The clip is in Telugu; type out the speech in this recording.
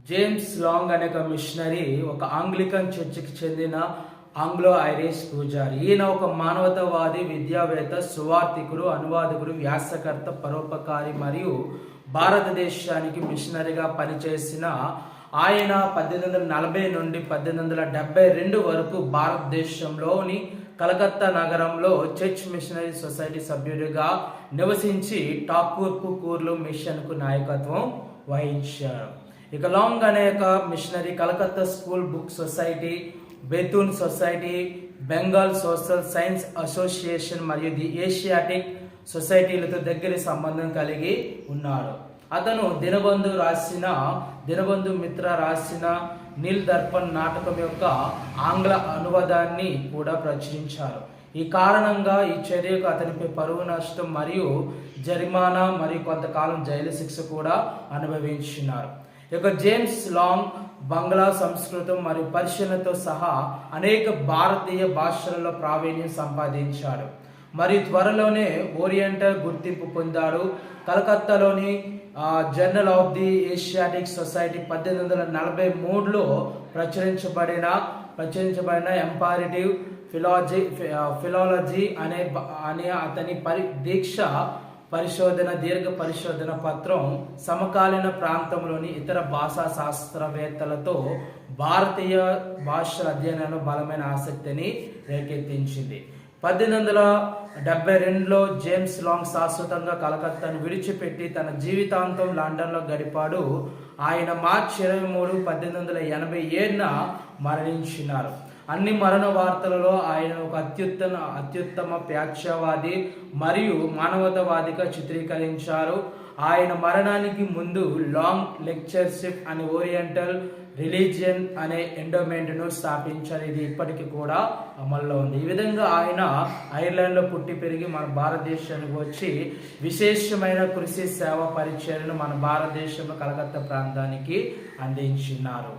జేమ్స్ లాంగ్ అనే ఒక మిషనరీ ఒక ఆంగ్లికన్ చర్చికి చెందిన ఆంగ్లో ఐరిష్ పూజారి. ఈయన ఒక మానవతావాది, విద్యావేత్త, సువార్థికుడు, అనువాదకుడు, వ్యాసకర్త, పరోపకారి మరియు భారతదేశానికి మిషనరీగా పనిచేసిన ఆయన 1840 నుండి 1872 వరకు భారతదేశంలోని కలకత్తా నగరంలో చర్చ్ మిషనరీ సొసైటీ సభ్యుడిగా నివసించి ఠాకూర్పూర్లు మిషన్కు నాయకత్వం వహించారు. ఇక లాంగ్ అనేక missionary Calcutta school book society, Bethune society, Bengal social science association మరియు ది ఏషియాటిక్ సొసైటీలతో దగ్గర సంబంధం కలిగి ఉన్నాడు. అతను దినబంధు మిత్ర రాసిన నీల్ దర్పణ్ నాటకం యొక్క ఆంగ్ల అనువాదాన్ని కూడా ప్రచురించారు. ఈ కారణంగా ఈ చర్యకు అతనిపై పరువు నష్టం మరియు జరిమానా మరియు కొంతకాలం జైలు శిక్ష కూడా అనుభవించినారు. ఇక జేమ్స్ లాంగ్ బంగ్లా, సంస్కృతం మరియు పర్షియన్లతో సహా అనేక భారతీయ భాషలలో ప్రావీణ్యం సంపాదించాడు మరియు త్వరలోనే ఓరియంటల్ గుర్తింపు పొందాడు. కలకత్తాలోని journal of the Asiatic society 1843లో ప్రచురించబడిన ఎంపారిటివ్ ఫిలాలజీ అనే అతని దీర్ఘ పరిశోధన పత్రం సమకాలీన ప్రాంతంలోని ఇతర భాషా శాస్త్రవేత్తలతో భారతీయ భాషల అధ్యయనంలో బలమైన ఆసక్తిని రేకెత్తించింది. 1872లో జేమ్స్ లాంగ్ శాశ్వతంగా కలకత్తాను విడిచిపెట్టి తన జీవితాంతం లండన్లో గడిపాడు. ఆయన మార్చి 23, 1887న మరణించినారు. అన్ని మరణ వార్తలలో ఆయన ఒక అత్యుత్తమ ప్రేక్షవాది మరియు మానవతావాదిగా చిత్రీకరించారు. ఆయన మరణానికి ముందు లాంగ్ లెక్చర్షిప్ అనే ఓరియంటల్ రిలీజియన్ అనే ఎండోమెంట్ను స్థాపించారు. ఇది ఇప్పటికీ కూడా అమల్లో ఉంది. ఈ విధంగా ఆయన ఐర్లాండ్లో పుట్టి పెరిగి మన భారతదేశానికి వచ్చి విశేషమైన కృషి సేవ పరిచర్యను మన భారతదేశంలో కలకత్తా ప్రాంతానికి అందించినారు.